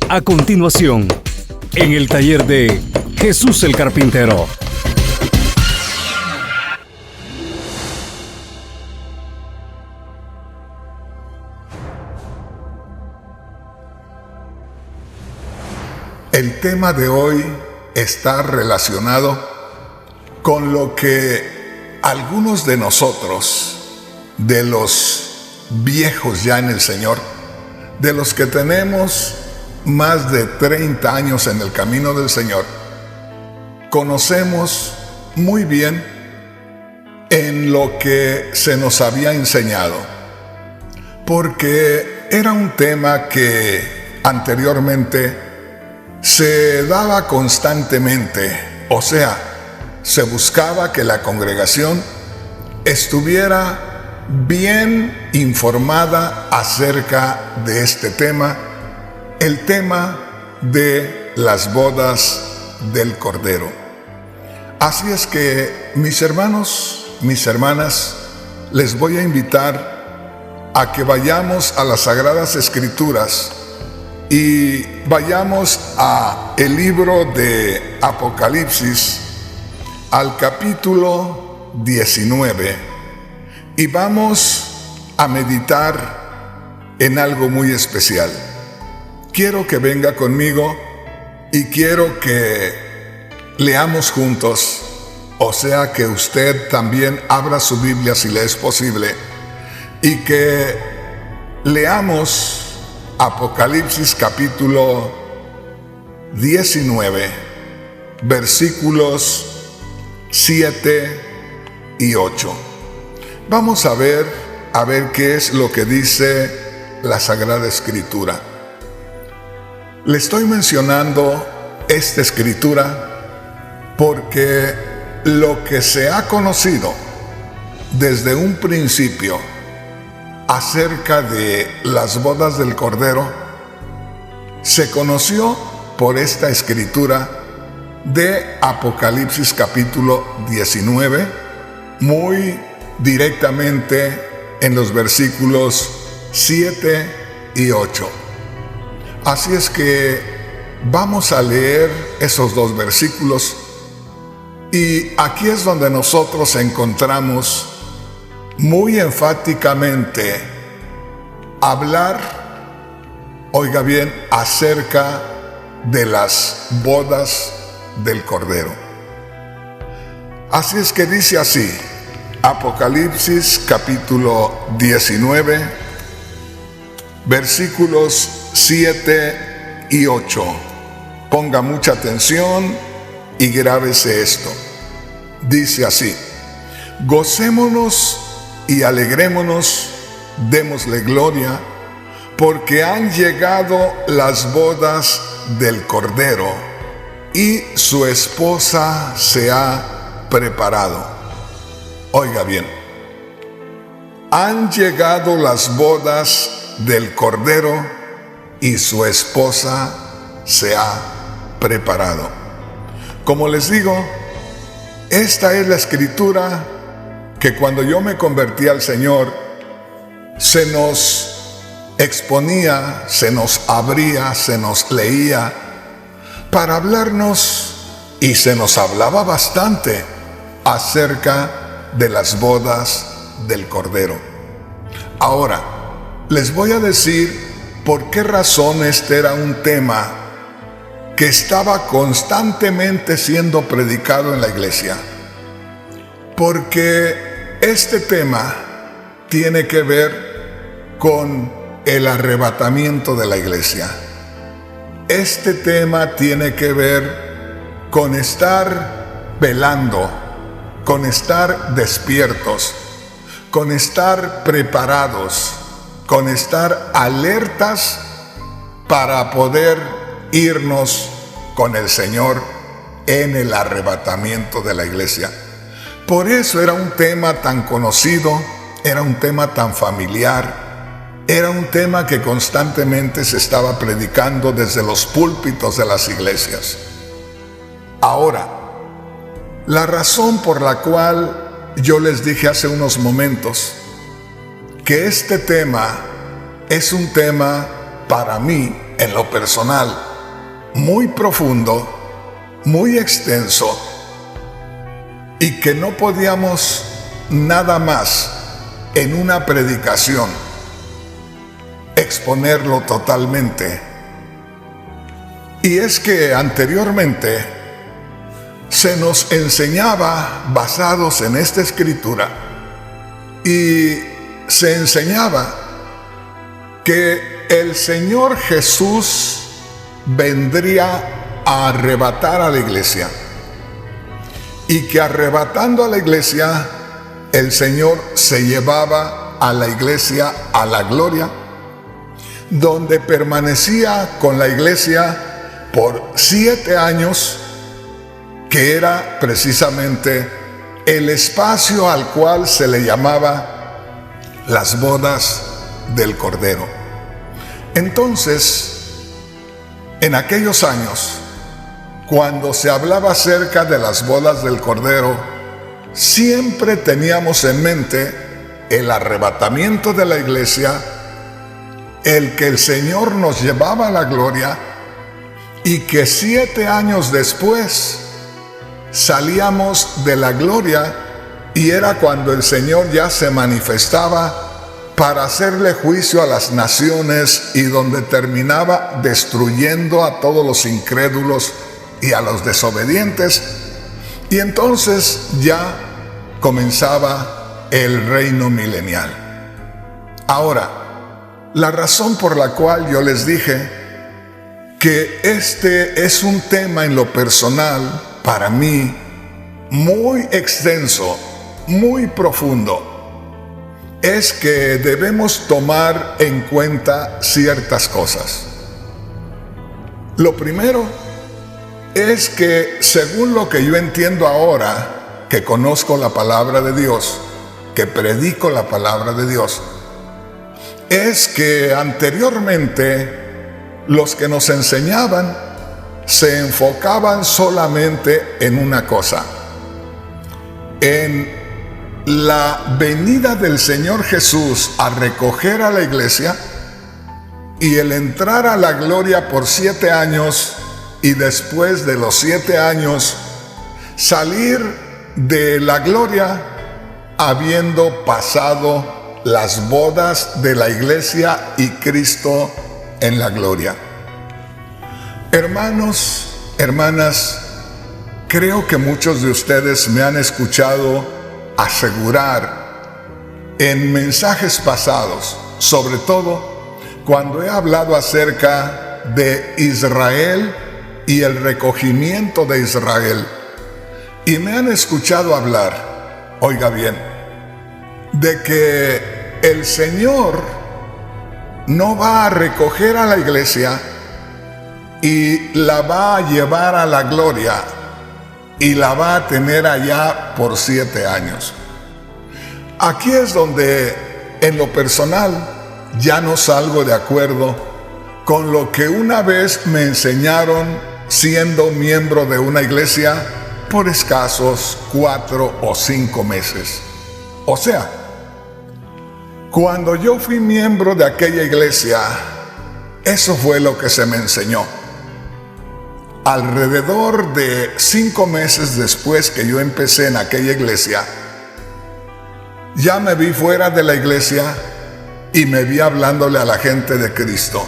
A continuación, en el taller de Jesús el Carpintero. El tema de hoy está relacionado con lo que algunos de nosotros, de los viejos ya en el Señor, de los que tenemos más de 30 años en el camino del Señor, conocemos muy bien en lo que se nos había enseñado, porque era un tema que anteriormente se daba constantemente, o sea, se buscaba que la congregación estuviera bien informada acerca de este tema, el tema de las bodas del Cordero. Así es que, mis hermanos, mis hermanas, les voy a invitar a que vayamos a las Sagradas Escrituras y vayamos a el libro de Apocalipsis, al capítulo 19, y vamos a meditar en algo muy especial. Quiero que venga conmigo y quiero que leamos juntos, o sea que usted también abra su Biblia si le es posible, y que leamos Apocalipsis capítulo 19, versículos 7 y 8. Vamos a ver qué es lo que dice la Sagrada Escritura. Le estoy mencionando esta Escritura porque lo que se ha conocido desde un principio acerca de las bodas del Cordero se conoció por esta escritura de Apocalipsis capítulo 19, muy directamente en los versículos 7 y 8. Así es que vamos a leer esos dos versículos, y aquí es donde nosotros encontramos muy enfáticamente hablar, oiga bien, acerca de las bodas del Cordero. Así es que dice así, Apocalipsis capítulo 19, versículos 7 y 8. Ponga mucha atención y grábese esto. Dice así: gocémonos y alegrémonos, démosle gloria, porque han llegado las bodas del Cordero, y su esposa se ha preparado. Oiga bien, han llegado las bodas del Cordero, y su esposa se ha preparado. Como les digo, esta es la escritura que cuando yo me convertí al Señor se nos exponía, se nos abría, se nos leía para hablarnos, y se nos hablaba bastante acerca de las bodas del Cordero. Ahora, les voy a decir por qué razón este era un tema que estaba constantemente siendo predicado en la iglesia. Porque este tema tiene que ver con el arrebatamiento de la iglesia. Este tema tiene que ver con estar velando, con estar despiertos, con estar preparados, con estar alertas para poder irnos con el Señor en el arrebatamiento de la iglesia. Por eso era un tema tan conocido, era un tema tan familiar, era un tema que constantemente se estaba predicando desde los púlpitos de las iglesias. Ahora, la razón por la cual yo les dije hace unos momentos que este tema es un tema para mí, en lo personal, muy profundo, muy extenso, y que no podíamos nada más en una predicación exponerlo totalmente. Y es que anteriormente se nos enseñaba, basados en esta escritura, y se enseñaba que el Señor Jesús vendría a arrebatar a la iglesia, y que arrebatando a la iglesia, el Señor se llevaba a la iglesia a la gloria, donde permanecía con la iglesia por 7 años, que era precisamente el espacio al cual se le llamaba las bodas del Cordero. Entonces, en aquellos años, cuando se hablaba acerca de las bodas del Cordero, siempre teníamos en mente el arrebatamiento de la iglesia, el que el Señor nos llevaba a la gloria, y que 7 años después salíamos de la gloria, y era cuando el Señor ya se manifestaba para hacerle juicio a las naciones, y donde terminaba destruyendo a todos los incrédulos y a los desobedientes, y entonces ya comenzaba el reino milenial. Ahora, la razón por la cual yo les dije que este es un tema en lo personal, para mí, muy extenso, muy profundo, es que debemos tomar en cuenta ciertas cosas. Lo primero es que, según lo que yo entiendo ahora, que conozco la palabra de Dios, que predico la palabra de Dios, es que anteriormente los que nos enseñaban se enfocaban solamente en una cosa: en la venida del Señor Jesús a recoger a la iglesia, y el entrar a la gloria por 7 años, y después de los 7 años salir de la gloria habiendo pasado las bodas de la iglesia y Cristo en la gloria. Hermanos, hermanas, creo que muchos de ustedes me han escuchado asegurar en mensajes pasados, sobre todo cuando he hablado acerca de Israel y el recogimiento de Israel, y me han escuchado hablar, oiga bien, de que el Señor no va a recoger a la iglesia y la va a llevar a la gloria y la va a tener allá por 7 años. Aquí es donde, en lo personal, ya no salgo de acuerdo con lo que una vez me enseñaron siendo miembro de una iglesia por escasos 4 o 5 meses. O sea, cuando yo fui miembro de aquella iglesia, eso fue lo que se me enseñó. Alrededor de 5 meses después que yo empecé en aquella iglesia, ya me vi fuera de la iglesia y me vi hablándole a la gente de Cristo.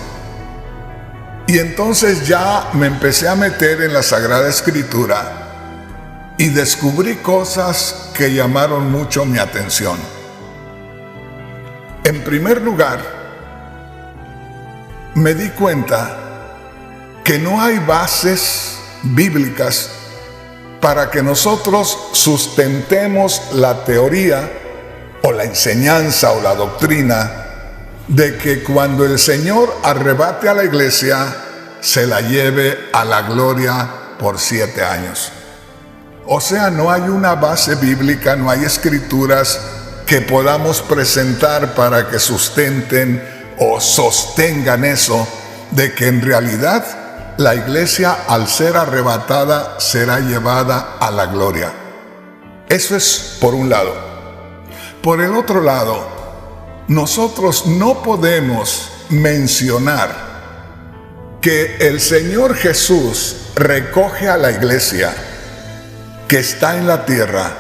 Y entonces ya me empecé a meter en la Sagrada Escritura y descubrí cosas que llamaron mucho mi atención. En primer lugar, me di cuenta que no hay bases bíblicas para que nosotros sustentemos la teoría o la enseñanza o la doctrina de que cuando el Señor arrebate a la iglesia, se la lleve a la gloria por 7 años. O sea, no hay una base bíblica, no hay escrituras que podamos presentar para que sustenten o sostengan eso, de que en realidad la iglesia, al ser arrebatada, será llevada a la gloria. Eso es por un lado. Por el otro lado, nosotros no podemos mencionar que el Señor Jesús recoge a la iglesia que está en la tierra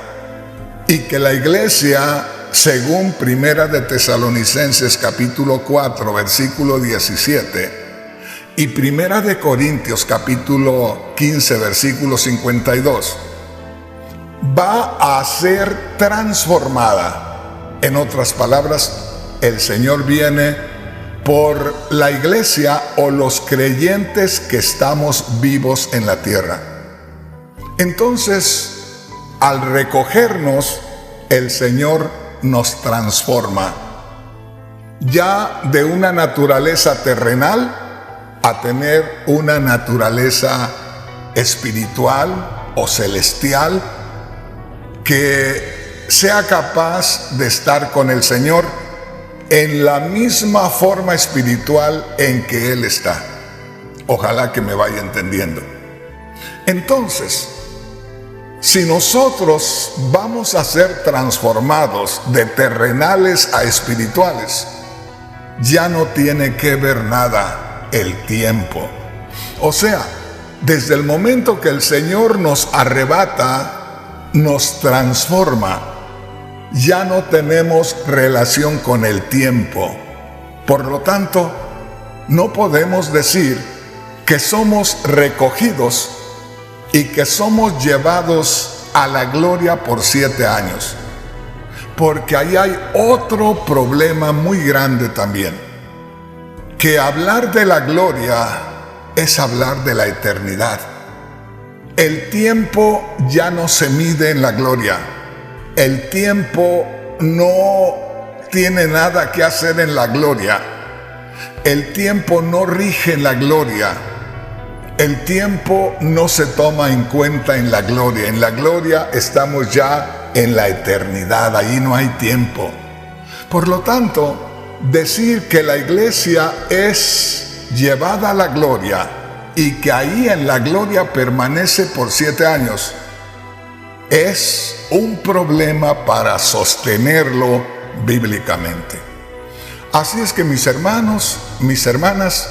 y que la iglesia, según Primera de Tesalonicenses capítulo 4 versículo 17 y Primera de Corintios capítulo 15 versículo 52, va a ser transformada. En otras palabras, el Señor viene por la iglesia o los creyentes que estamos vivos en la tierra. Entonces, al recogernos, el Señor nos transforma ya de una naturaleza terrenal a tener una naturaleza espiritual o celestial que sea capaz de estar con el Señor en la misma forma espiritual en que Él está. Ojalá que me vaya entendiendo. Entonces, si nosotros vamos a ser transformados de terrenales a espirituales, ya no tiene que ver nada el tiempo. O sea, desde el momento que el Señor nos arrebata, nos transforma, ya no tenemos relación con el tiempo. Por lo tanto, no podemos decir que somos recogidos y que somos llevados a la gloria por 7 años. Porque ahí hay otro problema muy grande también. Que hablar de la gloria es hablar de la eternidad. El tiempo ya no se mide en la gloria. El tiempo no tiene nada que hacer en la gloria. El tiempo no rige en la gloria. El tiempo no se toma en cuenta en la gloria. En la gloria estamos ya en la eternidad. Ahí no hay tiempo. Por lo tanto, decir que la iglesia es llevada a la gloria y que ahí en la gloria permanece por 7 años es un problema para sostenerlo bíblicamente. Así es que mis hermanos, mis hermanas,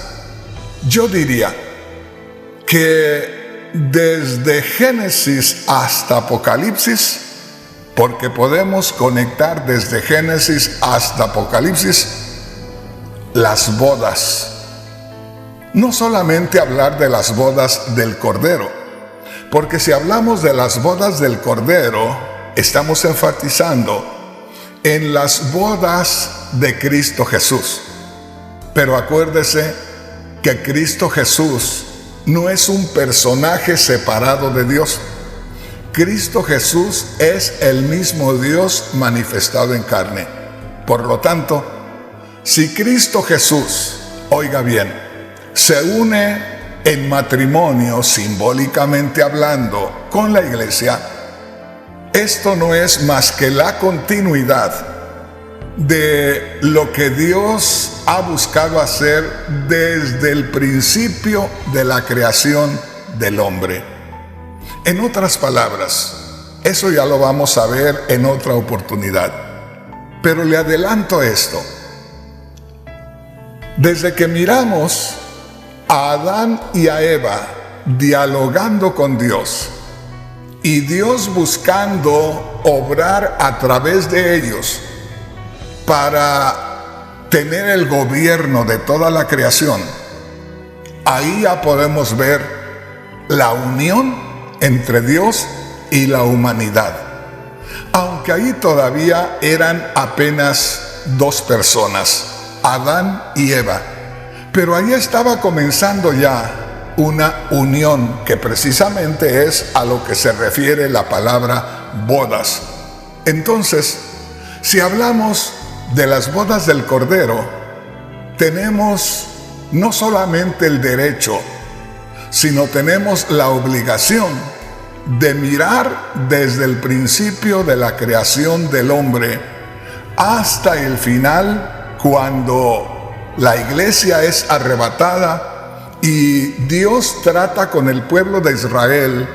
yo diría que desde Génesis hasta Apocalipsis, porque podemos conectar desde Génesis hasta Apocalipsis, las bodas. No solamente hablar de las bodas del Cordero, porque si hablamos de las bodas del Cordero, estamos enfatizando en las bodas de Cristo Jesús. Pero acuérdese que Cristo Jesús no es un personaje separado de Dios. Cristo Jesús es el mismo Dios manifestado en carne. Por lo tanto, si Cristo Jesús, oiga bien, se une en matrimonio, simbólicamente hablando, con la iglesia, esto no es más que la continuidad de lo que Dios ha buscado hacer desde el principio de la creación del hombre. En otras palabras, eso ya lo vamos a ver en otra oportunidad, pero le adelanto esto. Desde que miramos a Adán y a Eva dialogando con Dios y Dios buscando obrar a través de ellos para tener el gobierno de toda la creación, ahí ya podemos ver la unión entre Dios y la humanidad. Aunque ahí todavía eran apenas 2 personas, Adán y Eva. Pero ahí estaba comenzando ya una unión que precisamente es a lo que se refiere la palabra bodas. Entonces, si hablamos de las bodas del Cordero, tenemos no solamente el derecho, sino tenemos la obligación de mirar desde el principio de la creación del hombre hasta el final, cuando la iglesia es arrebatada y Dios trata con el pueblo de Israel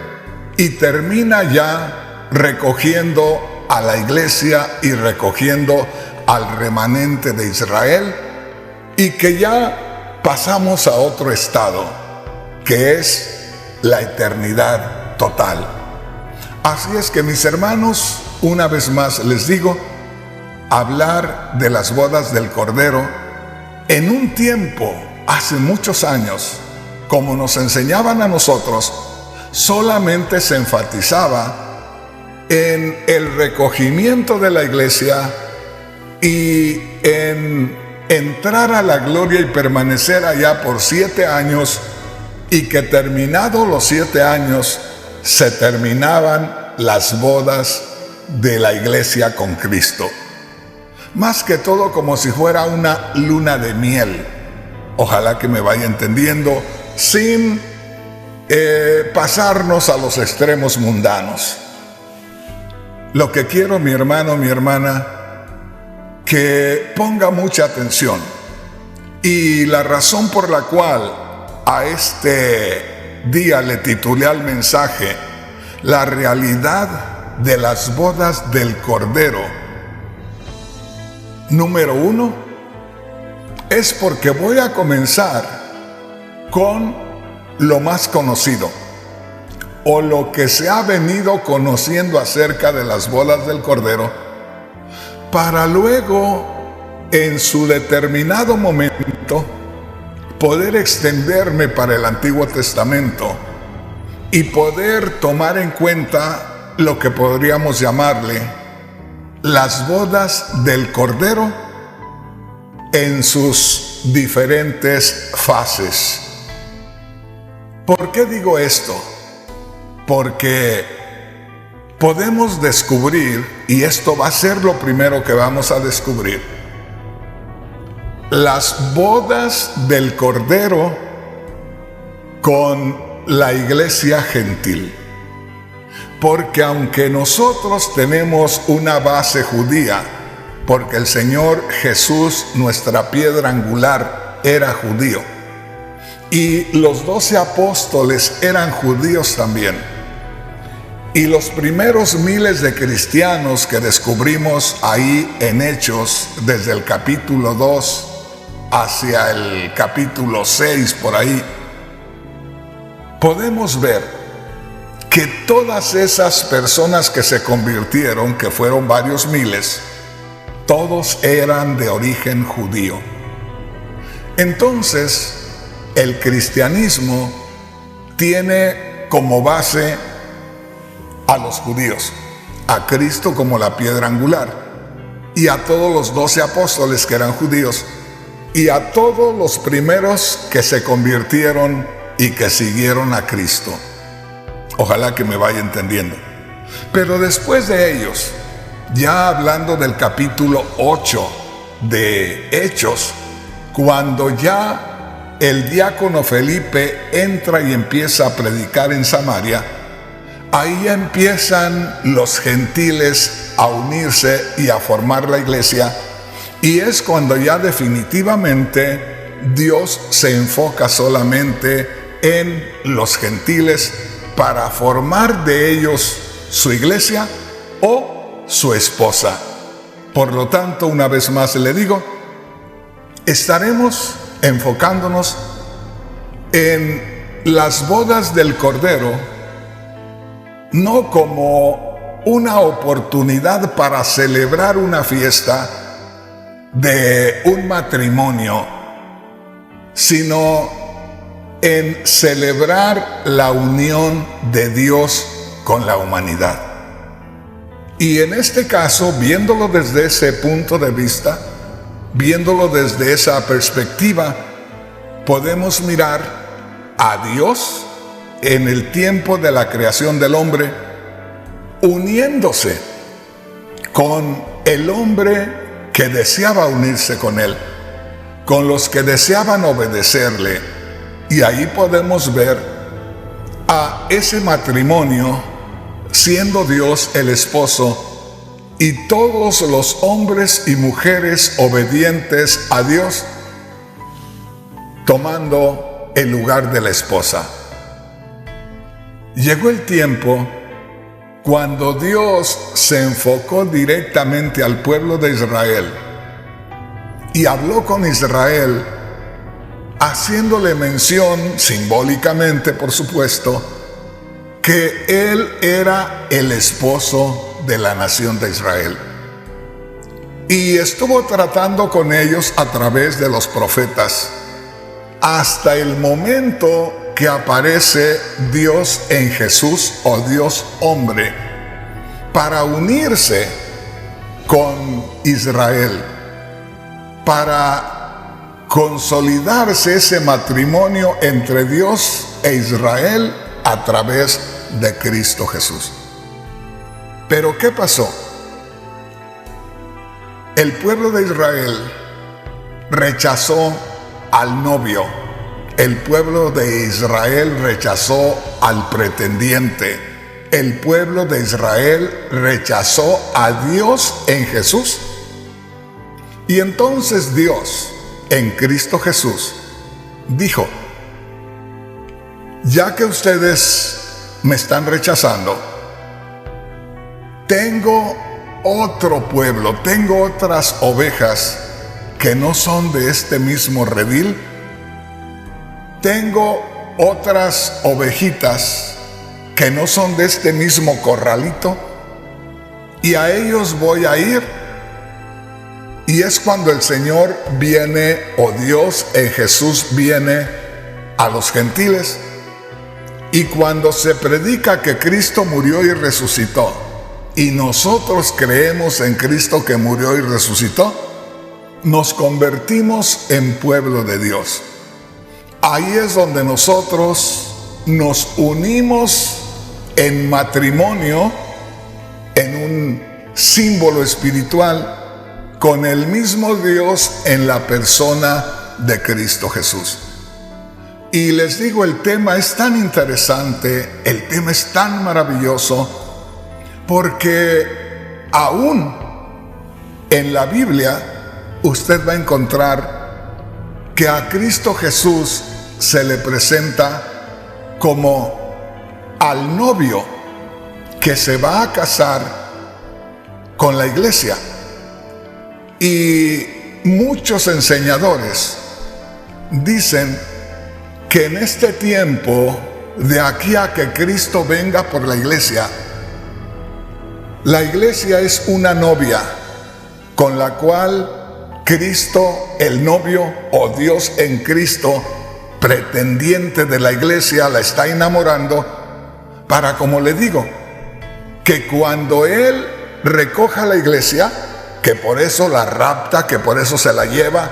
y termina ya recogiendo a la iglesia y recogiendo al remanente de Israel y que ya pasamos a otro estado, que es la eternidad total. Así es que, mis hermanos, una vez más les digo, hablar de las bodas del Cordero en un tiempo, hace muchos años, como nos enseñaban a nosotros, solamente se enfatizaba en el recogimiento de la iglesia y en entrar a la gloria y permanecer allá por 7 años, y que terminados los 7 años se terminaban las bodas de la iglesia con Cristo. Más que todo como si fuera una luna de miel. Ojalá que me vaya entendiendo, sin pasarnos a los extremos mundanos. Lo que quiero, mi hermano, mi hermana, que ponga mucha atención. Y la razón por la cual a este día le titulé al mensaje La realidad de las bodas del Cordero, número 1, es porque voy a comenzar con lo más conocido, o lo que se ha venido conociendo acerca de las bodas del Cordero, para luego, en su determinado momento, poder extenderme para el Antiguo Testamento y poder tomar en cuenta lo que podríamos llamarle las bodas del Cordero en sus diferentes fases. ¿Por qué digo esto? Porque podemos descubrir, y esto va a ser lo primero que vamos a descubrir, las bodas del Cordero con la iglesia gentil. Porque aunque nosotros tenemos una base judía, porque el Señor Jesús, nuestra piedra angular, era judío, y los 12 apóstoles eran judíos también, y los primeros miles de cristianos que descubrimos ahí en Hechos, desde el capítulo 2 hacia el capítulo 6, por ahí, podemos ver que todas esas personas que se convirtieron, que fueron varios miles, todos eran de origen judío. Entonces, el cristianismo tiene como base a los judíos, a Cristo como la piedra angular, y a todos los 12 apóstoles que eran judíos, y a todos los primeros que se convirtieron y que siguieron a Cristo. Ojalá que me vaya entendiendo. Pero después de ellos, ya hablando del capítulo 8 de Hechos, cuando ya el diácono Felipe entra y empieza a predicar en Samaria, ahí empiezan los gentiles a unirse y a formar la iglesia, y es cuando ya definitivamente Dios se enfoca solamente en los gentiles para formar de ellos su iglesia o su esposa. Por lo tanto, una vez más le digo, estaremos enfocándonos en las bodas del Cordero, no como una oportunidad para celebrar una fiesta de un matrimonio, sino en celebrar la unión de Dios con la humanidad. Y en este caso, viéndolo desde ese punto de vista, viéndolo desde esa perspectiva, podemos mirar a Dios en el tiempo de la creación del hombre, uniéndose con el hombre que deseaba unirse con él, con los que deseaban obedecerle. Y ahí podemos ver a ese matrimonio siendo Dios el esposo y todos los hombres y mujeres obedientes a Dios tomando el lugar de la esposa. Llegó el tiempo cuando Dios se enfocó directamente al pueblo de Israel y habló con Israel, haciéndole mención, simbólicamente por supuesto, que él era el esposo de la nación de Israel. Y estuvo tratando con ellos a través de los profetas, hasta el momento que aparece Dios en Jesús, o Dios hombre, para unirse con Israel, para consolidarse ese matrimonio entre Dios e Israel a través de Cristo Jesús. Pero ¿qué pasó? El pueblo de Israel rechazó al novio. El pueblo de Israel rechazó al pretendiente. El pueblo de Israel rechazó a Dios en Jesús. Y entonces Dios, en Cristo Jesús, dijo: ya que ustedes me están rechazando, tengo otro pueblo, tengo otras ovejas que no son de este mismo redil. Tengo otras ovejitas que no son de este mismo corralito, y a ellos voy a ir. Y es cuando el Señor viene, o Dios en Jesús viene a los gentiles, y cuando se predica que Cristo murió y resucitó, y nosotros creemos en Cristo que murió y resucitó, nos convertimos en pueblo de Dios. Ahí es donde nosotros nos unimos en matrimonio, en un símbolo espiritual, con el mismo Dios en la persona de Cristo Jesús. Y les digo, el tema es tan interesante, el tema es tan maravilloso, porque aún en la Biblia usted va a encontrar que a Cristo Jesús se le presenta como al novio que se va a casar con la iglesia. Y muchos enseñadores dicen que en este tiempo, de aquí a que Cristo venga por la iglesia es una novia con la cual Cristo, el novio, o Dios en Cristo, pretendiente de la iglesia, la está enamorando para, como le digo, que cuando Él recoja la iglesia, que por eso la rapta, que por eso se la lleva,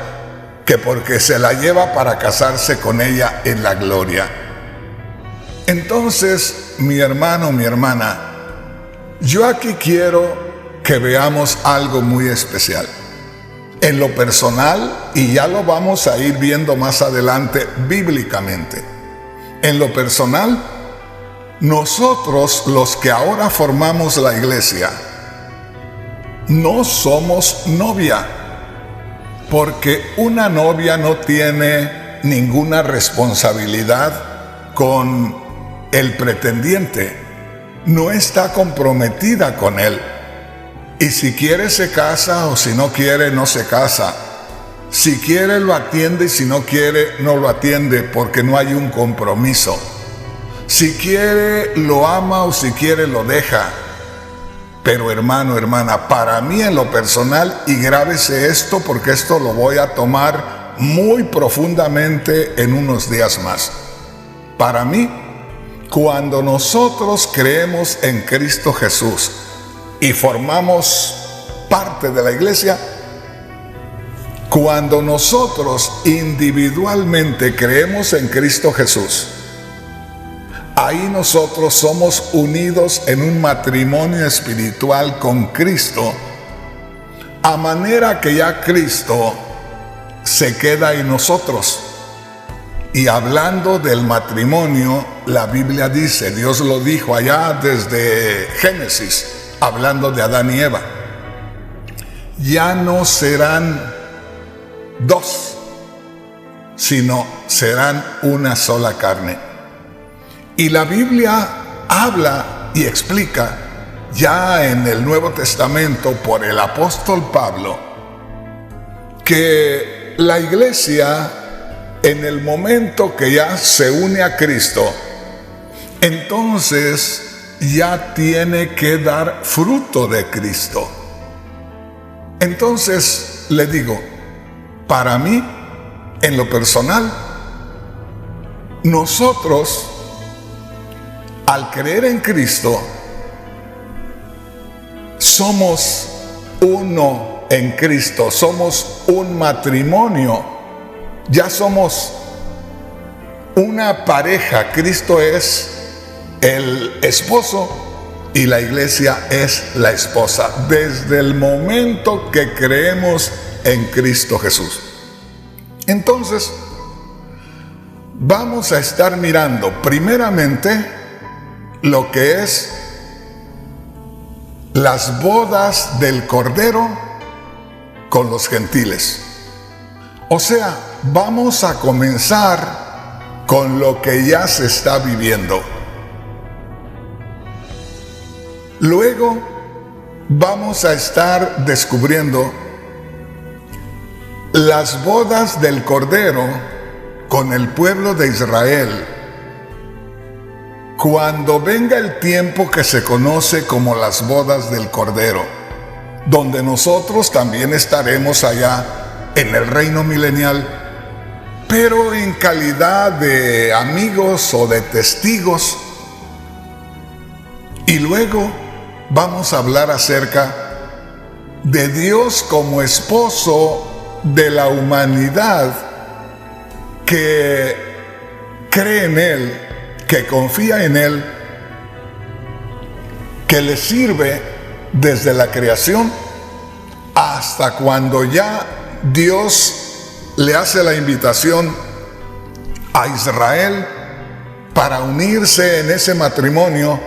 que porque se la lleva para casarse con ella en la gloria. Entonces, mi hermano, mi hermana, yo aquí quiero que veamos algo muy especial. En lo personal, y ya lo vamos a ir viendo más adelante bíblicamente. En lo personal, nosotros los que ahora formamos la iglesia, no somos novia, porque una novia no tiene ninguna responsabilidad con el pretendiente, no está comprometida con él, y si quiere se casa, o si no quiere no se casa. Si quiere lo atiende, y si no quiere no lo atiende, porque no hay un compromiso. Si quiere lo ama, o si quiere lo deja. Pero hermano, hermana, para mí en lo personal, y grábese esto porque esto lo voy a tomar muy profundamente en unos días más. Para mí, cuando nosotros creemos en Cristo Jesús y formamos parte de la iglesia, cuando nosotros individualmente creemos en Cristo Jesús, ahí nosotros somos unidos en un matrimonio espiritual con Cristo, a manera que ya Cristo se queda en nosotros. Y hablando del matrimonio, la Biblia dice, Dios lo dijo allá desde Génesis, hablando de Adán y Eva: ya no serán dos, sino serán una sola carne. Y la Biblia habla y explica ya en el Nuevo Testamento por el apóstol Pablo que la iglesia, en el momento que ya se une a Cristo, entonces ya tiene que dar fruto de Cristo. Entonces le digo, para mí, en lo personal, nosotros, al creer en Cristo, somos uno en Cristo, somos un matrimonio, ya somos una pareja. Cristo es el esposo y la iglesia es la esposa, desde el momento que creemos en Cristo Jesús. Entonces, vamos a estar mirando primeramente lo que es las bodas del Cordero con los gentiles. O sea, vamos a comenzar con lo que ya se está viviendo. Luego vamos a estar descubriendo las bodas del Cordero con el pueblo de Israel, cuando venga el tiempo que se conoce como las bodas del Cordero, donde nosotros también estaremos allá en el reino milenial, pero en calidad de amigos o de testigos. Y luego vamos a hablar acerca de Dios como esposo de la humanidad que cree en Él, que confía en Él, que le sirve desde la creación hasta cuando ya Dios le hace la invitación a Israel para unirse en ese matrimonio,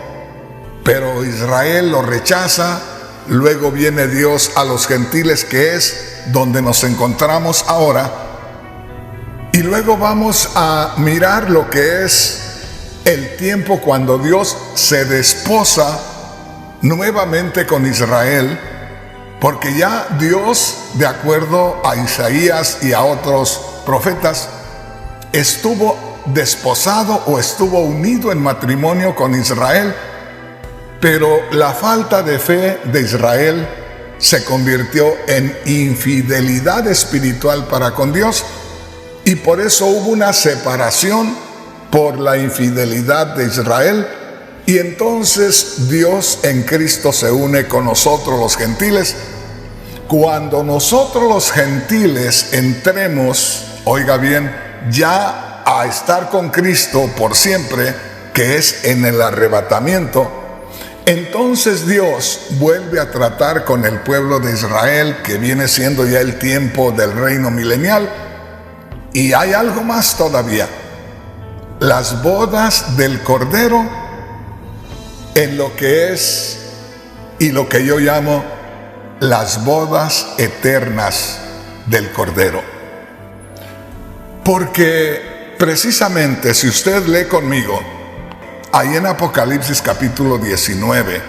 pero Israel lo rechaza. Luego viene Dios a los gentiles, que es donde nos encontramos ahora, y luego vamos a mirar lo que es el tiempo cuando Dios se desposa nuevamente con Israel, porque ya Dios, de acuerdo a Isaías y a otros profetas, estuvo desposado o estuvo unido en matrimonio con Israel, pero la falta de fe de Israel se convirtió en infidelidad espiritual para con Dios, y por eso hubo una separación por la infidelidad de Israel. Y entonces Dios en Cristo se une con nosotros los gentiles. Cuando nosotros los gentiles entremos, oiga bien, ya a estar con Cristo por siempre, que es en el arrebatamiento, entonces Dios vuelve a tratar con el pueblo de Israel, que viene siendo ya el tiempo del reino milenial. Y hay algo más todavía: las bodas del Cordero, en lo que es y lo que yo llamo las bodas eternas del Cordero. Porque precisamente, si usted lee conmigo, ahí en Apocalipsis capítulo 19,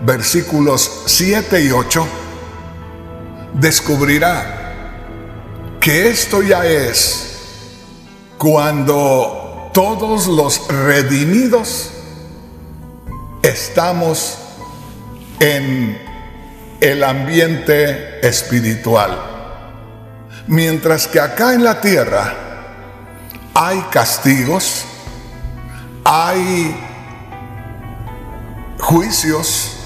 versículos 7 y 8, descubrirá que esto ya es cuando todos los redimidos estamos en el ambiente espiritual. Mientras que acá en la tierra hay castigos, hay juicios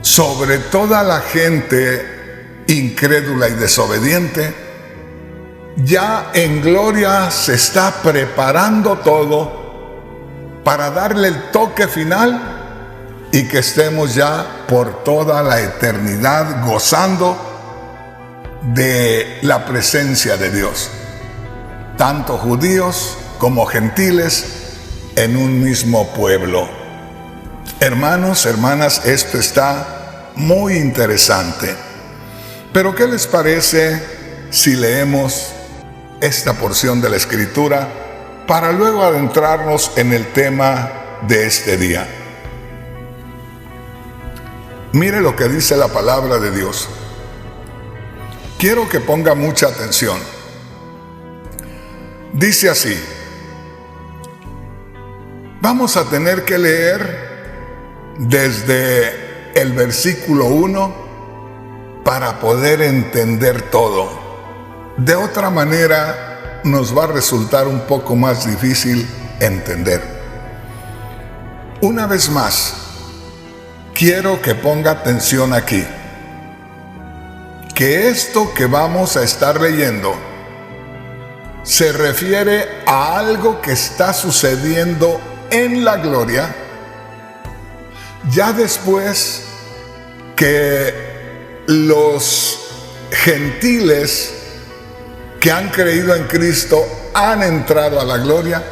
sobre toda la gente incrédula y desobediente, ya en gloria se está preparando todo para darle el toque final y que estemos ya por toda la eternidad gozando de la presencia de Dios, tanto judíos como gentiles en un mismo pueblo. Hermanos, hermanas, esto está muy interesante. Pero ¿qué les parece si leemos esta porción de la Escritura para luego adentrarnos en el tema de este día? Mire lo que dice la palabra de Dios. Quiero que ponga mucha atención. Dice así. Vamos a tener que leer desde el versículo 1 para poder entender todo. De otra manera, nos va a resultar un poco más difícil entender. Una vez más, quiero que ponga atención aquí. Que esto que vamos a estar leyendo se refiere a algo que está sucediendo en la gloria, ya después que los gentiles que han creído en Cristo han entrado a la gloria,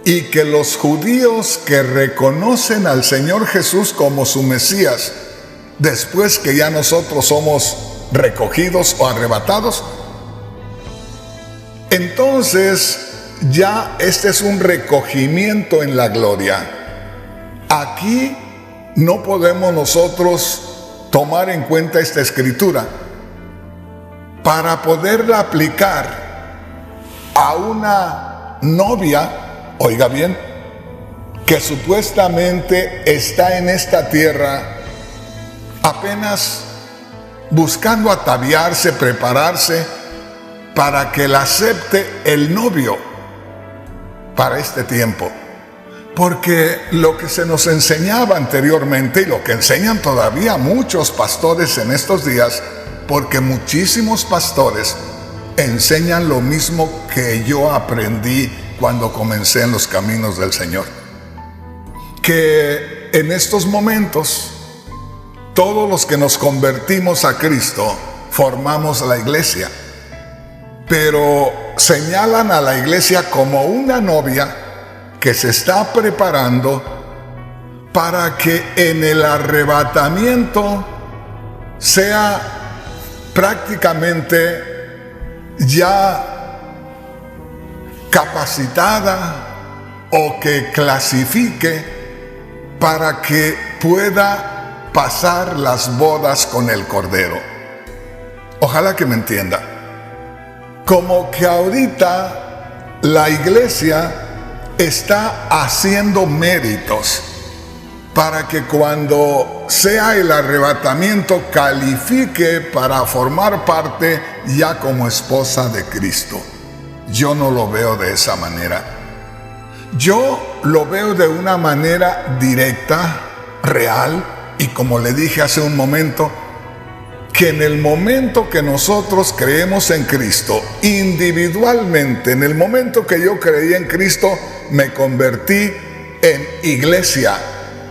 y que los judíos que reconocen al Señor Jesús como su Mesías, después que ya nosotros somos recogidos o arrebatados, entonces ya este es un recogimiento en la gloria. Aquí no podemos nosotros tomar en cuenta esta escritura para poderla aplicar a una novia, oiga bien, que supuestamente está en esta tierra apenas buscando ataviarse, prepararse para que la acepte el novio para este tiempo. Porque lo que se nos enseñaba anteriormente y lo que enseñan todavía muchos pastores en estos días, porque muchísimos pastores enseñan lo mismo que yo aprendí cuando comencé en los caminos del Señor, que en estos momentos todos los que nos convertimos a Cristo formamos la iglesia, pero señalan a la iglesia como una novia que se está preparando para que en el arrebatamiento sea prácticamente ya capacitada o que clasifique para que pueda pasar las bodas con el Cordero. Ojalá que me entienda. Como que ahorita la iglesia está haciendo méritos para que cuando sea el arrebatamiento califique para formar parte ya como esposa de Cristo. Yo no lo veo de esa manera. Yo lo veo de una manera directa, real, y como le dije hace un momento, que en el momento que nosotros creemos en Cristo, individualmente, en el momento que yo creí en Cristo, me convertí en iglesia,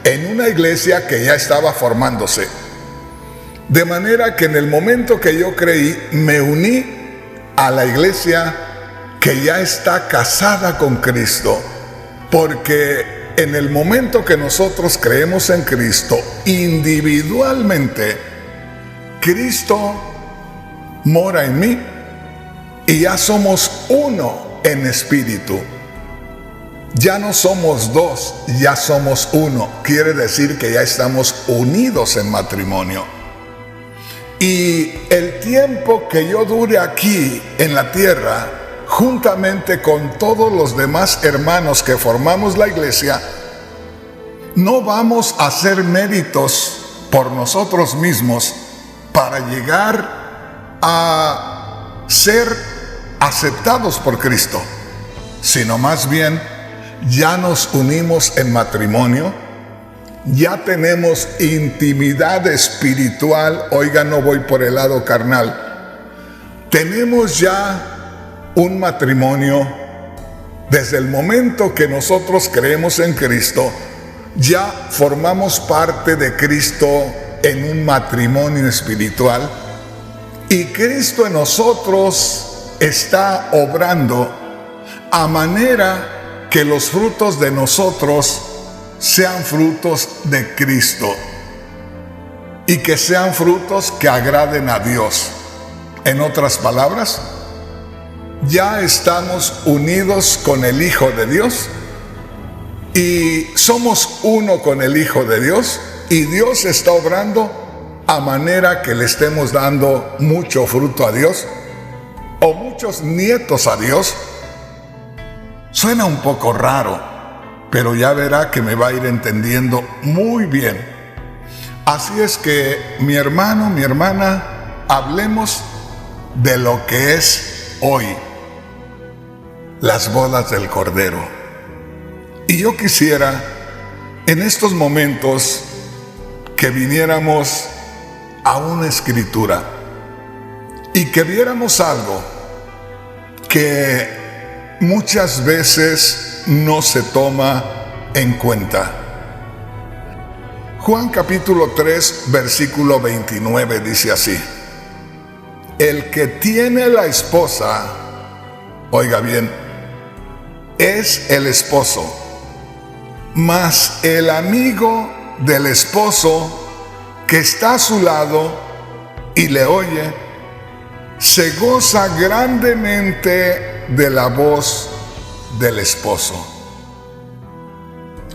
en una iglesia que ya estaba formándose. De manera que en el momento que yo creí, me uní a la iglesia que ya está casada con Cristo, porque en el momento que nosotros creemos en Cristo, individualmente, Cristo mora en mí y ya somos uno en espíritu. Ya no somos dos, ya somos uno. Quiere decir que ya estamos unidos en matrimonio. Y el tiempo que yo dure aquí en la tierra, juntamente con todos los demás hermanos que formamos la iglesia, no vamos a hacer méritos por nosotros mismos para llegar a ser aceptados por Cristo, sino más bien ya nos unimos en matrimonio, ya tenemos intimidad espiritual. Oiga, no voy por el lado carnal. Tenemos ya un matrimonio. Desde el momento que nosotros creemos en Cristo, ya formamos parte de Cristo en un matrimonio espiritual, y Cristo en nosotros está obrando a manera que los frutos de nosotros sean frutos de Cristo y que sean frutos que agraden a Dios. En otras palabras, ya estamos unidos con el Hijo de Dios y somos uno con el Hijo de Dios, y Dios está obrando a manera que le estemos dando mucho fruto a Dios o muchos nietos a Dios. Suena un poco raro, pero ya verá que me va a ir entendiendo muy bien. Así es que, mi hermano, mi hermana, hablemos de lo que es hoy las bodas del Cordero. Y yo quisiera en estos momentos que viniéramos a una escritura y que viéramos algo que muchas veces no se toma en cuenta. Juan capítulo 3, versículo 29 dice así: el que tiene la esposa, oiga bien, es el esposo, mas el amigo del esposo que está a su lado y le oye, se goza grandemente de la voz del esposo.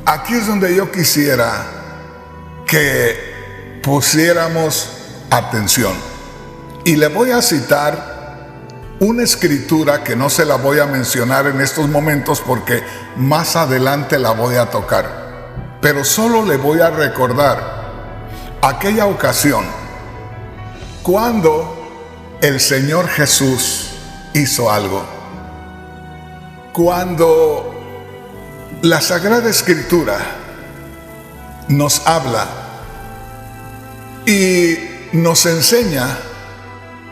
Aquí es donde yo quisiera que pusiéramos atención. Y le voy a citar una escritura que no se la voy a mencionar en estos momentos porque más adelante la voy a tocar. Pero solo le voy a recordar aquella ocasión cuando el Señor Jesús hizo algo. Cuando la Sagrada Escritura nos habla y nos enseña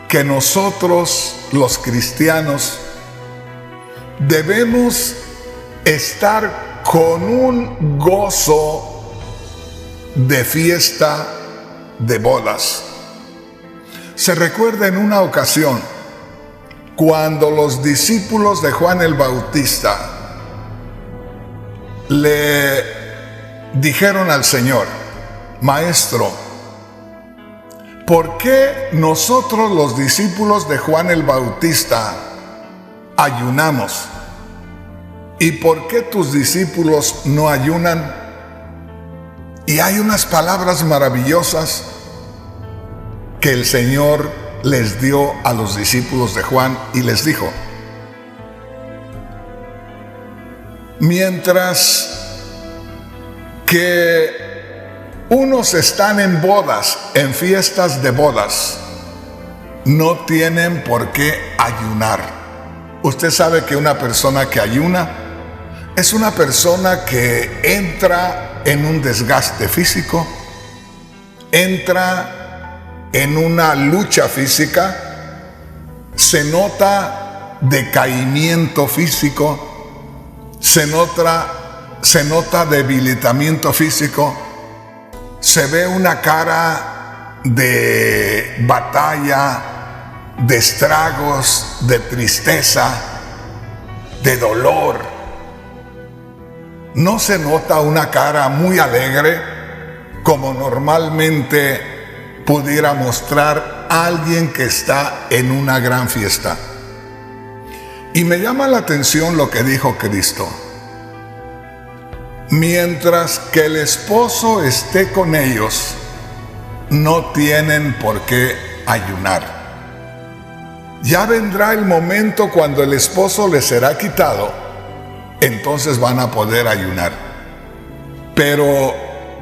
que nosotros, los cristianos, debemos estar con un gozo de fiesta de bodas. Se recuerda en una ocasión cuando los discípulos de Juan el Bautista le dijeron al Señor: Maestro, ¿por qué nosotros los discípulos de Juan el Bautista ayunamos? ¿Y por qué tus discípulos no ayunan? Y hay unas palabras maravillosas que el Señor les dio a los discípulos de Juan y les dijo: mientras que unos están en bodas, en fiestas de bodas, no tienen por qué ayunar. Usted sabe que una persona que ayuna es una persona que entra en un desgaste físico, entra en una lucha física, se nota decaimiento físico, se nota debilitamiento físico, se ve una cara de batalla, de estragos, de tristeza, de dolor. No se nota una cara muy alegre como normalmente pudiera mostrar alguien que está en una gran fiesta. Y me llama la atención lo que dijo Cristo: mientras que el esposo esté con ellos, no tienen por qué ayunar. Ya vendrá el momento cuando el esposo les será quitado, entonces van a poder ayunar. Pero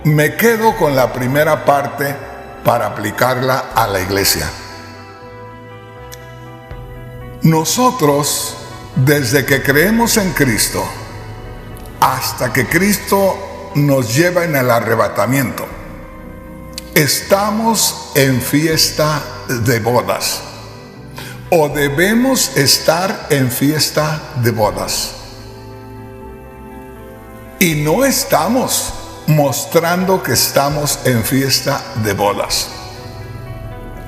me quedo con la primera parte para aplicarla a la iglesia. Nosotros, desde que creemos en Cristo hasta que Cristo nos lleva en el arrebatamiento, estamos en fiesta de bodas, o debemos estar en fiesta de bodas. Y no estamos mostrando que estamos en fiesta de bodas.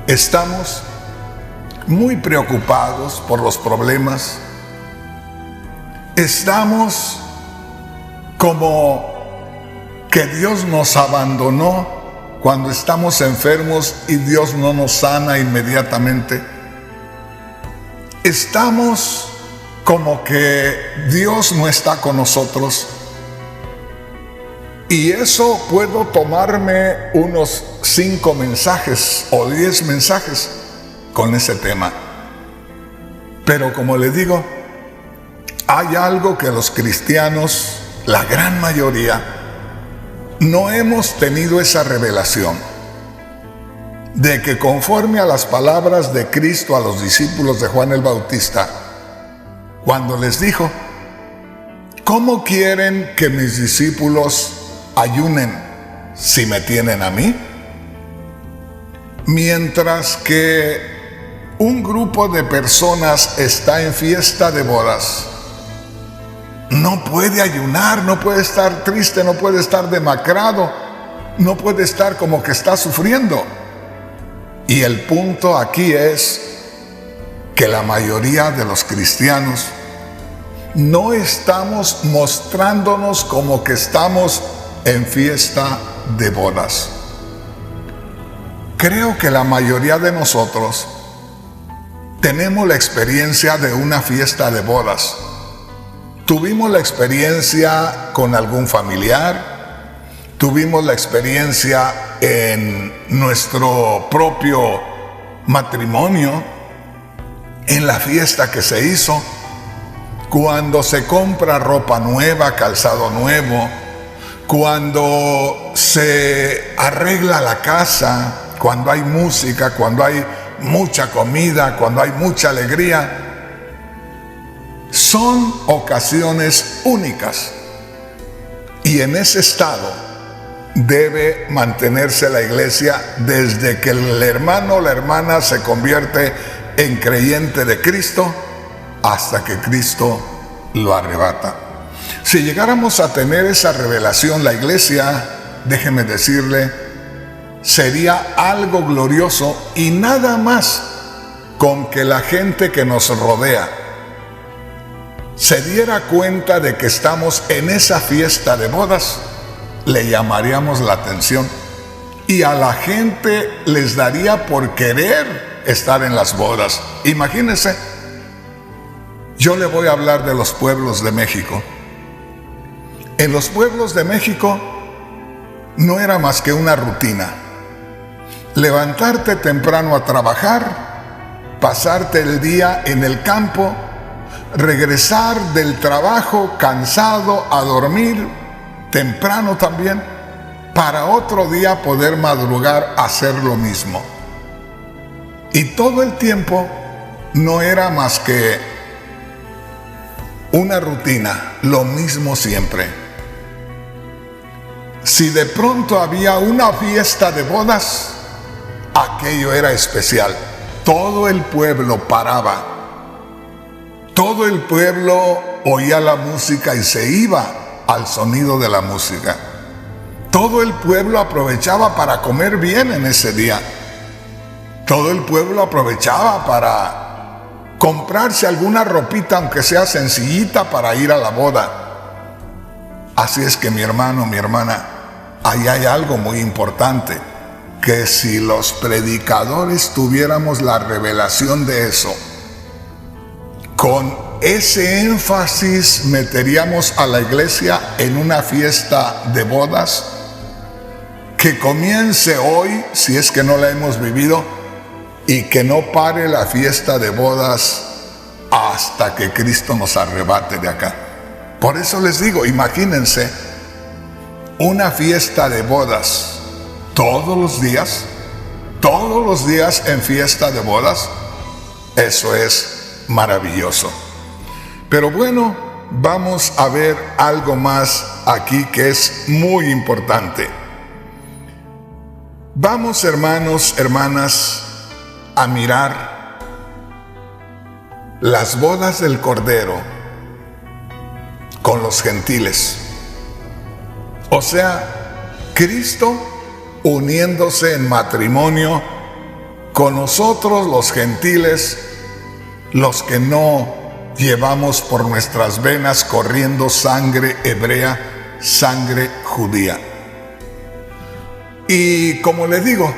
Estamos muy preocupados por los problemas. Estamos como que Dios nos abandonó cuando estamos enfermos y Dios no nos sana inmediatamente. Estamos como que Dios no está con nosotros. Y eso puedo tomarme unos 5 mensajes o 10 mensajes con ese tema. Pero como les digo, hay algo que los cristianos, la gran mayoría, no hemos tenido esa revelación de que conforme a las palabras de Cristo a los discípulos de Juan el Bautista, cuando les dijo: ¿cómo quieren que mis discípulos ayunen si me tienen a mí? Mientras que un grupo de personas está en fiesta de bodas, no puede ayunar, no puede estar triste, no puede estar demacrado, no puede estar como que está sufriendo. Y el punto aquí es que la mayoría de los cristianos no estamos mostrándonos como que estamos en fiesta de bodas. Creo que la mayoría de nosotros tenemos la experiencia de una fiesta de bodas. Tuvimos la experiencia con algún familiar, tuvimos la experiencia en nuestro propio matrimonio, en la fiesta que se hizo, cuando se compra ropa nueva, calzado nuevo, cuando se arregla la casa, cuando hay música, cuando hay mucha comida, cuando hay mucha alegría. Son ocasiones únicas y en ese estado debe mantenerse la iglesia desde que el hermano o la hermana se convierte en creyente de Cristo hasta que Cristo lo arrebata. Si llegáramos a tener esa revelación, la iglesia, déjeme decirle, sería algo glorioso, y nada más con que la gente que nos rodea se diera cuenta de que estamos en esa fiesta de bodas, le llamaríamos la atención y a la gente les daría por querer estar en las bodas. Imagínense, yo le voy a hablar de los pueblos de México. En los pueblos de México no era más que una rutina: levantarte temprano a trabajar, pasarte el día en el campo, regresar del trabajo cansado a dormir temprano también, para otro día poder madrugar a hacer lo mismo. Y todo el tiempo no era más que una rutina, lo mismo siempre. Si de pronto había una fiesta de bodas, aquello era especial. Todo el pueblo paraba, todo el pueblo oía la música y se iba al sonido de la música. Todo el pueblo aprovechaba para comer bien en ese día. Todo el pueblo aprovechaba para comprarse alguna ropita, aunque sea sencillita, para ir a la boda. Así es que, mi hermano, mi hermana, ahí hay algo muy importante, que si los predicadores tuviéramos la revelación de eso, con ese énfasis meteríamos a la iglesia en una fiesta de bodas que comience hoy, si es que no la hemos vivido, y que no pare la fiesta de bodas hasta que Cristo nos arrebate de acá. Por eso les digo, imagínense una fiesta de bodas todos los días en fiesta de bodas. Eso es maravilloso. Pero bueno, vamos a ver algo más aquí que es muy importante. Vamos, hermanos, hermanas, a mirar las bodas del Cordero con los gentiles. O sea, Cristo uniéndose en matrimonio con nosotros los gentiles, los que no llevamos por nuestras venas corriendo sangre hebrea, sangre judía. Y como les digo,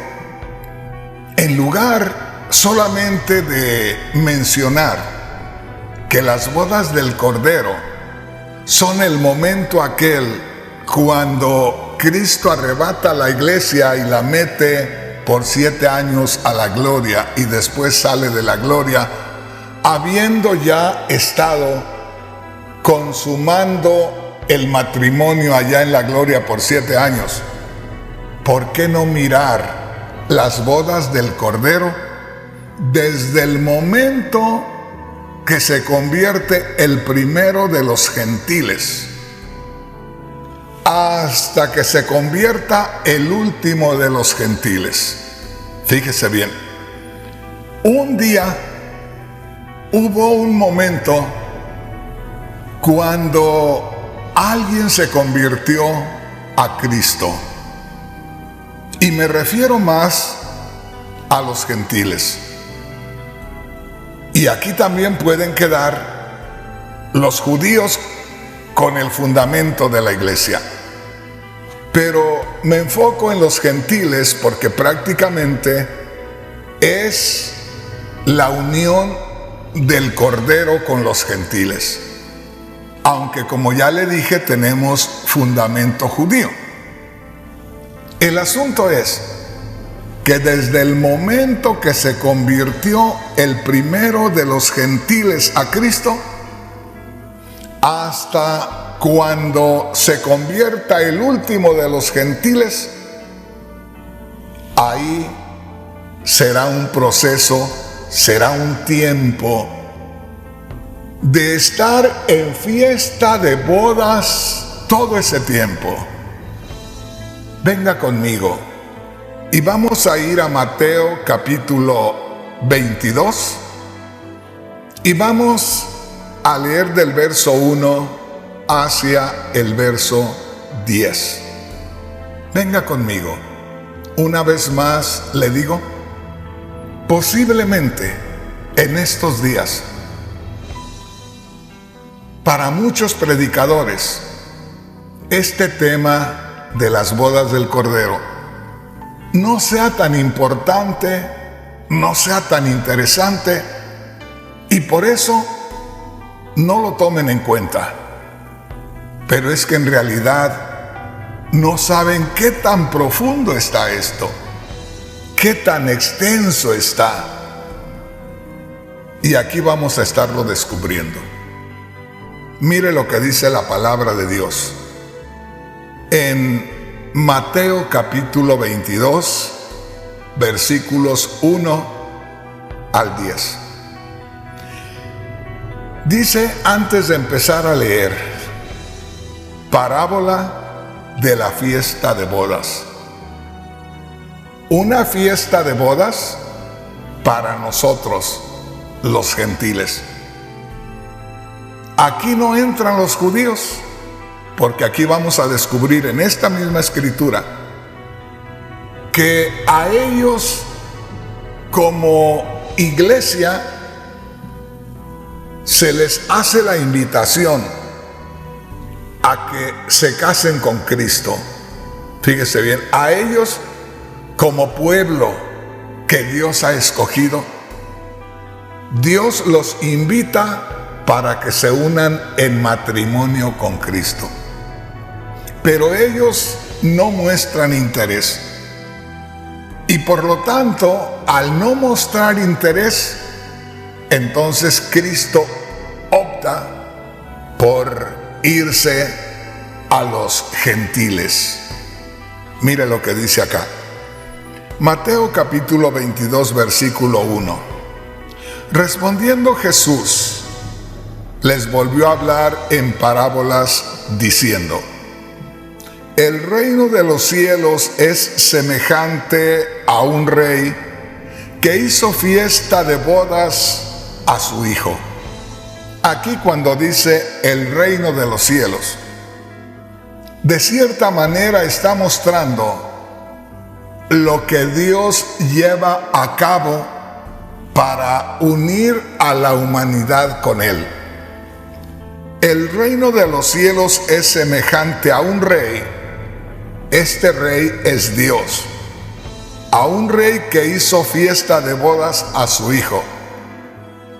en lugar solamente de mencionar que las bodas del Cordero son el momento aquel cuando Cristo arrebata a la iglesia y la mete por 7 años a la gloria y después sale de la gloria, habiendo ya estado consumando el matrimonio allá en la gloria por 7 años, ¿por qué no mirar las bodas del Cordero desde el momento que se convierte el primero de los gentiles hasta que se convierta el último de los gentiles? Fíjese bien, un día hubo un momento cuando alguien se convirtió a Cristo, y me refiero más a los gentiles. Y aquí también pueden quedar los judíos con el fundamento de la iglesia. Pero me enfoco en los gentiles porque prácticamente es la unión del Cordero con los gentiles. Aunque, como ya le dije, tenemos fundamento judío. El asunto es que desde el momento que se convirtió el primero de los gentiles a Cristo, hasta cuando se convierta el último de los gentiles, ahí será un proceso, será un tiempo de estar en fiesta de bodas todo ese tiempo. Venga conmigo y vamos a ir a Mateo capítulo 22 y vamos a leer del verso 1 hacia el verso 10. Venga conmigo. Una vez más le digo, posiblemente en estos días, para muchos predicadores, este tema de las bodas del Cordero no sea tan importante, no sea tan interesante, y por eso no lo tomen en cuenta. Pero es que en realidad no saben qué tan profundo está esto, qué tan extenso está. Y aquí vamos a estarlo descubriendo. Mire lo que dice la palabra de Dios en Mateo capítulo 22, versículos 1 al 10. Dice, antes de empezar a leer, parábola de la fiesta de bodas. Una fiesta de bodas para nosotros, los gentiles. Aquí no entran los judíos, porque aquí vamos a descubrir en esta misma escritura que a ellos como iglesia se les hace la invitación a que se casen con Cristo. Fíjese bien, a ellos como pueblo que Dios ha escogido, Dios los invita para que se unan en matrimonio con Cristo. Pero ellos no muestran interés. Y por lo tanto, al no mostrar interés, entonces Cristo opta por irse a los gentiles. Mire lo que dice acá. Mateo capítulo 22, versículo 1. Respondiendo Jesús, les volvió a hablar en parábolas diciendo: el reino de los cielos es semejante a un rey que hizo fiesta de bodas a su hijo. Aquí cuando dice el reino de los cielos, de cierta manera está mostrando lo que Dios lleva a cabo para unir a la humanidad con Él. El reino de los cielos es semejante a un rey. Este rey es Dios. A un rey que hizo fiesta de bodas a su hijo,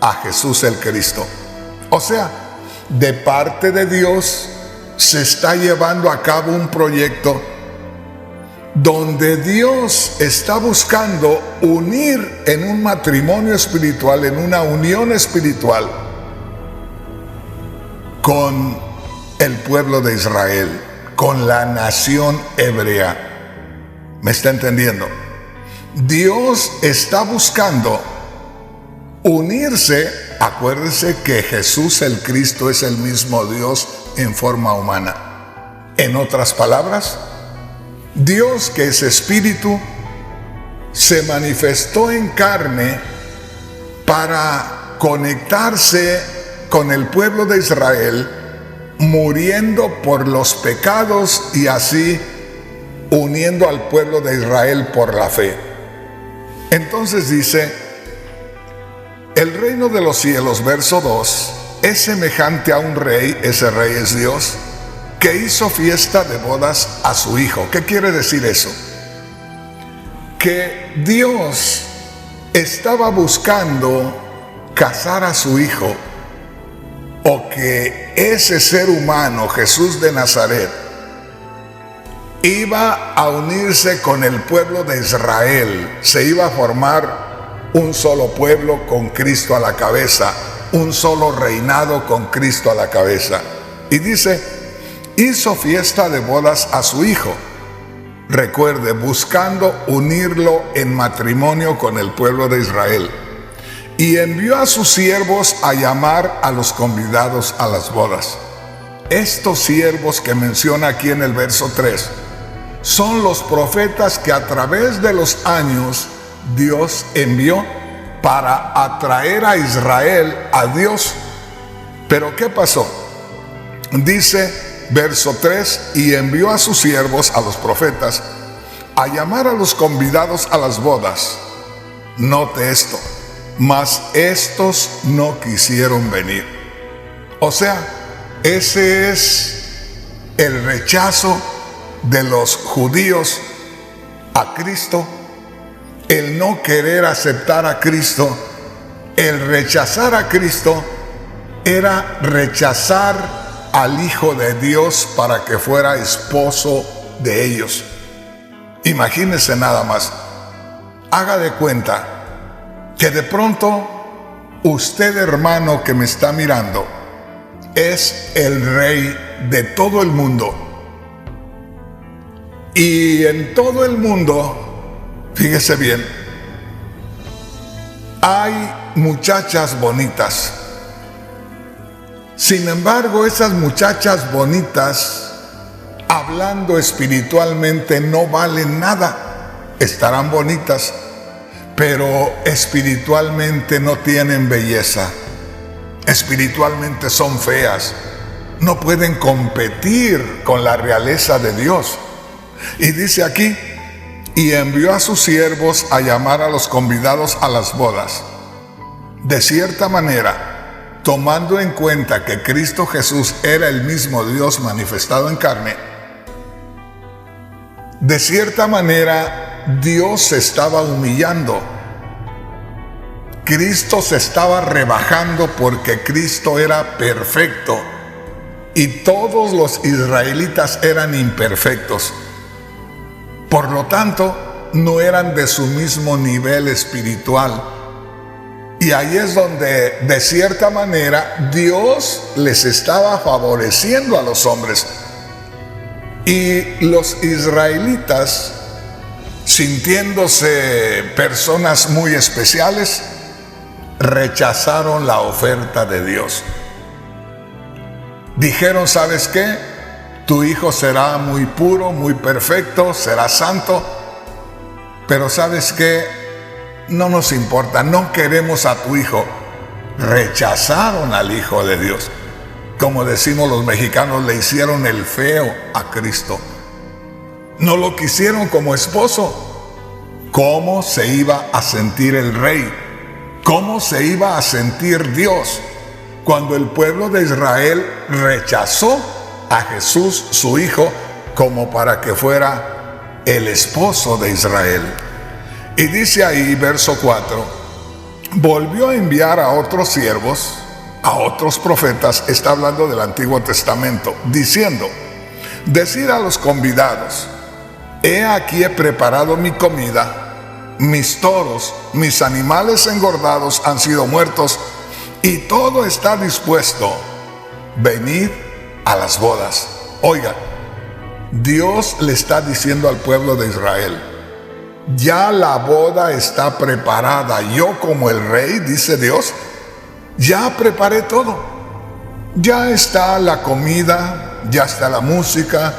a Jesús el Cristo. O sea, de parte de Dios se está llevando a cabo un proyecto donde Dios está buscando unir en un matrimonio espiritual, en una unión espiritual con el pueblo de Israel, con la nación hebrea. ¿Me está entendiendo? Dios está buscando unirse. Acuérdese que Jesús el Cristo es el mismo Dios en forma humana. En otras palabras, Dios, que es espíritu, se manifestó en carne para conectarse con el pueblo de Israel, muriendo por los pecados y así uniendo al pueblo de Israel por la fe. Entonces dice, el reino de los cielos, verso 2, es semejante a un rey, ese rey es Dios, que hizo fiesta de bodas a su hijo. ¿Qué quiere decir eso? Que Dios estaba buscando casar a su hijo, o que ese ser humano, Jesús de Nazaret, iba a unirse con el pueblo de Israel. Se iba a formar un solo pueblo con Cristo a la cabeza, un solo reinado con Cristo a la cabeza. Y dice, hizo fiesta de bodas a su hijo. Recuerde, buscando unirlo en matrimonio con el pueblo de Israel. Y envió a sus siervos a llamar a los convidados a las bodas. Estos siervos que menciona aquí en el verso 3 son los profetas que a través de los años Dios envió para atraer a Israel a Dios. Pero ¿qué pasó? Dice verso 3, y envió a sus siervos, a los profetas, a llamar a los convidados a las bodas. Note esto, mas estos no quisieron venir. O sea, ese es el rechazo de los judíos a Cristo, el no querer aceptar a Cristo. El rechazar a Cristo era rechazar al Hijo de Dios para que fuera esposo de ellos. Imagínese nada más, haga de cuenta que de pronto usted, hermano que me está mirando, es el rey de todo el mundo. Y en todo el mundo, fíjese bien, hay muchachas bonitas. Sin embargo, esas muchachas bonitas, hablando espiritualmente, no valen nada. Estarán bonitas, pero espiritualmente no tienen belleza. Espiritualmente son feas. No pueden competir con la realeza de Dios. Y dice aquí, y envió a sus siervos a llamar a los convidados a las bodas. De cierta manera, tomando en cuenta que Cristo Jesús era el mismo Dios manifestado en carne, de cierta manera Dios se estaba humillando. Cristo se estaba rebajando porque Cristo era perfecto y todos los israelitas eran imperfectos. Por lo tanto, no eran de su mismo nivel espiritual. Y ahí es donde, de cierta manera, Dios les estaba favoreciendo a los hombres. Y los israelitas, sintiéndose personas muy especiales, rechazaron la oferta de Dios. Dijeron, ¿sabes qué? Tu hijo será muy puro, muy perfecto, será santo, pero ¿sabes qué? No nos importa, no queremos a tu hijo. Rechazaron al Hijo de Dios. Como decimos los mexicanos, le hicieron el feo a Cristo. No lo quisieron como esposo. ¿Cómo se iba a sentir el rey? ¿Cómo se iba a sentir Dios cuando el pueblo de Israel rechazó a Jesús, su hijo, como para que fuera el esposo de Israel? Y dice ahí, verso 4, volvió a enviar a otros siervos a otros profetas, está hablando del Antiguo Testamento, diciendo: decid a los convidados, he aquí he preparado mi comida, mis toros, mis animales engordados han sido muertos, y todo está dispuesto. Venid a las bodas. Oigan, Dios le está diciendo al pueblo de Israel: ya la boda está preparada. Yo, como el rey, dice Dios, ya preparé todo. Ya está la comida, ya está la música,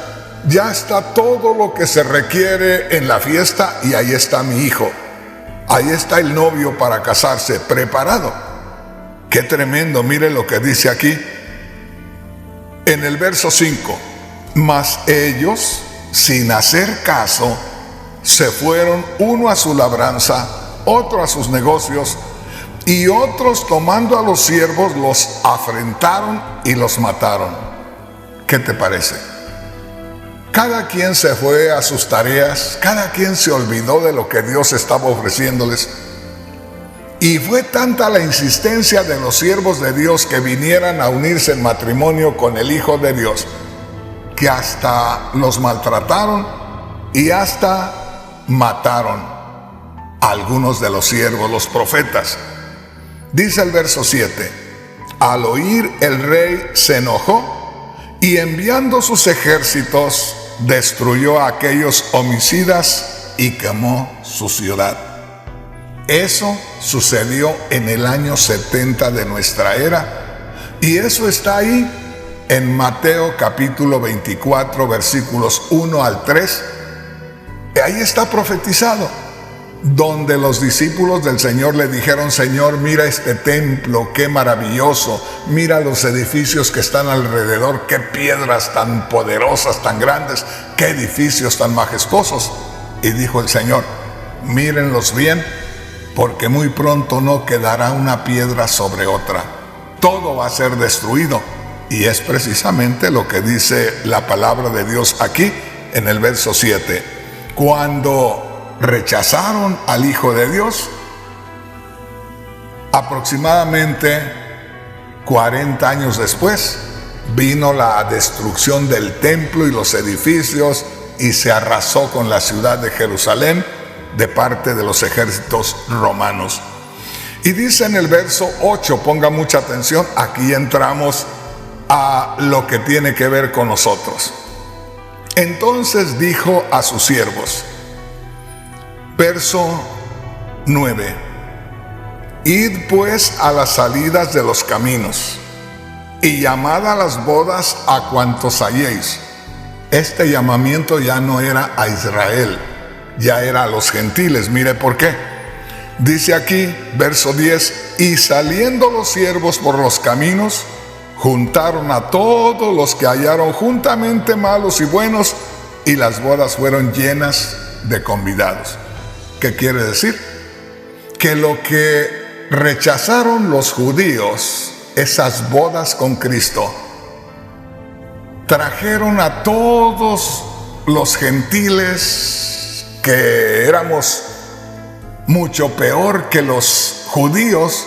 ya está todo lo que se requiere en la fiesta, y ahí está mi hijo. Ahí está el novio para casarse, preparado. Qué tremendo. Mire lo que dice aquí en el verso 5. Mas ellos, sin hacer caso, se fueron, uno a su labranza, otro a sus negocios, y otros, tomando a los siervos, los afrentaron y los mataron. ¿Qué te parece? Cada quien se fue a sus tareas, cada quien se olvidó de lo que Dios estaba ofreciéndoles. Y fue tanta la insistencia de los siervos de Dios que vinieran a unirse en matrimonio con el Hijo de Dios, que hasta los maltrataron y hasta mataron a algunos de los siervos, los profetas. Dice el verso 7: al oír el rey se enojó, y enviando sus ejércitos destruyó a aquellos homicidas y quemó su ciudad. Eso sucedió en el año 70 de nuestra era, y eso está ahí en Mateo capítulo 24, versículos 1 al 3. Ahí está profetizado, donde los discípulos del Señor le dijeron: Señor, mira este templo, qué maravilloso, mira los edificios que están alrededor, qué piedras tan poderosas, tan grandes, qué edificios tan majestuosos. Y dijo el Señor: mírenlos bien, porque muy pronto no quedará una piedra sobre otra, todo va a ser destruido. Y es precisamente lo que dice la palabra de Dios aquí en el verso 7. Cuando rechazaron al Hijo de Dios, aproximadamente 40 años después, vino la destrucción del templo y los edificios, y se arrasó con la ciudad de Jerusalén de parte de los ejércitos romanos. Y dice en el verso 8, ponga mucha atención, aquí entramos a lo que tiene que ver con nosotros. Entonces dijo a sus siervos, verso 9: id pues a las salidas de los caminos, y llamad a las bodas a cuantos halléis. Este llamamiento ya no era a Israel, ya era a los gentiles. Mire por qué. Dice aquí, verso 10: y saliendo los siervos por los caminos, juntaron a todos los que hallaron juntamente, malos y buenos, y las bodas fueron llenas de convidados. ¿Qué quiere decir? Que lo que rechazaron los judíos, esas bodas con Cristo, trajeron a todos los gentiles, que éramos mucho peor que los judíos,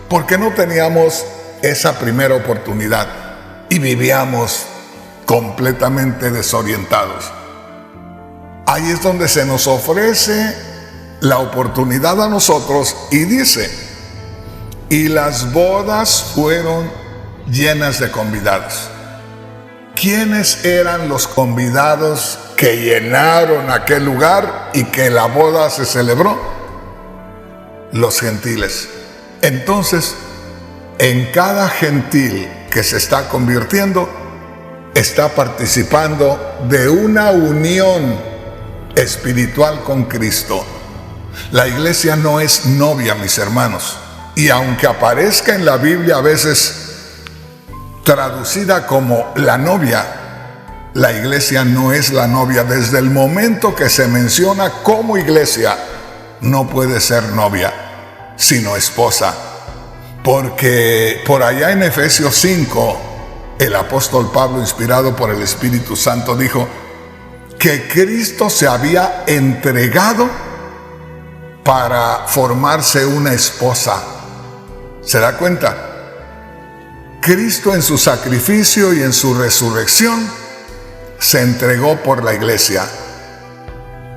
porque no teníamos esa primera oportunidad y vivíamos completamente desorientados. Ahí es donde se nos ofrece la oportunidad a nosotros, y dice: y las bodas fueron llenas de convidados. ¿Quiénes eran los convidados que llenaron aquel lugar y que la boda se celebró? Los gentiles. Entonces, en cada gentil que se está convirtiendo, está participando de una unión espiritual con Cristo. La iglesia no es novia, mis hermanos, y aunque aparezca en la Biblia a veces traducida como la novia, la iglesia no es la novia. Desde el momento que se menciona como iglesia, no puede ser novia, sino esposa. Porque por allá en Efesios 5, el apóstol Pablo, inspirado por el Espíritu Santo, dijo que Cristo se había entregado para formarse una esposa. ¿Se da cuenta? Cristo en su sacrificio y en su resurrección se entregó por la iglesia.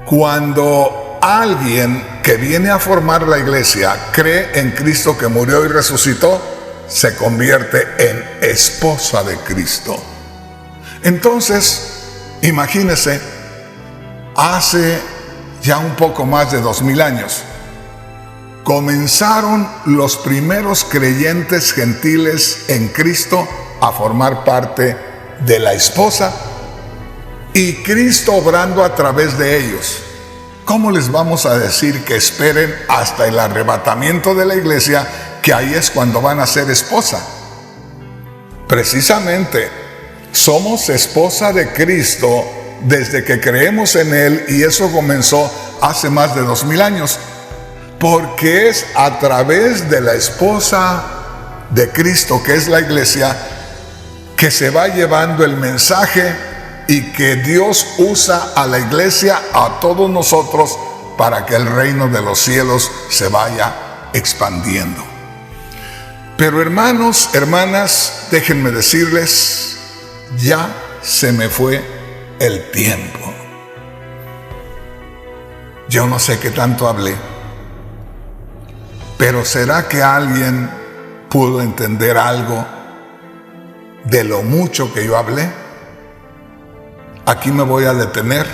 Cuando alguien que viene a formar la iglesia cree en Cristo que murió y resucitó, se convierte en esposa de Cristo. Entonces, imagínese, hace ya un poco más de 2000 años, comenzaron los primeros creyentes gentiles en Cristo a formar parte de la esposa y Cristo obrando a través de ellos. ¿Cómo les vamos a decir que esperen hasta el arrebatamiento de la iglesia, que ahí es cuando van a ser esposa? Precisamente, somos esposa de Cristo desde que creemos en Él, y eso comenzó hace más de 2000 años, porque es a través de la esposa de Cristo, que es la iglesia, que se va llevando el mensaje y que Dios usa a la iglesia, a todos nosotros, para que el reino de los cielos se vaya expandiendo. Pero hermanos, hermanas, déjenme decirles, ya se me fue el tiempo. Yo no sé qué tanto hablé, pero ¿será que alguien pudo entender algo de lo mucho que yo hablé? Aquí me voy a detener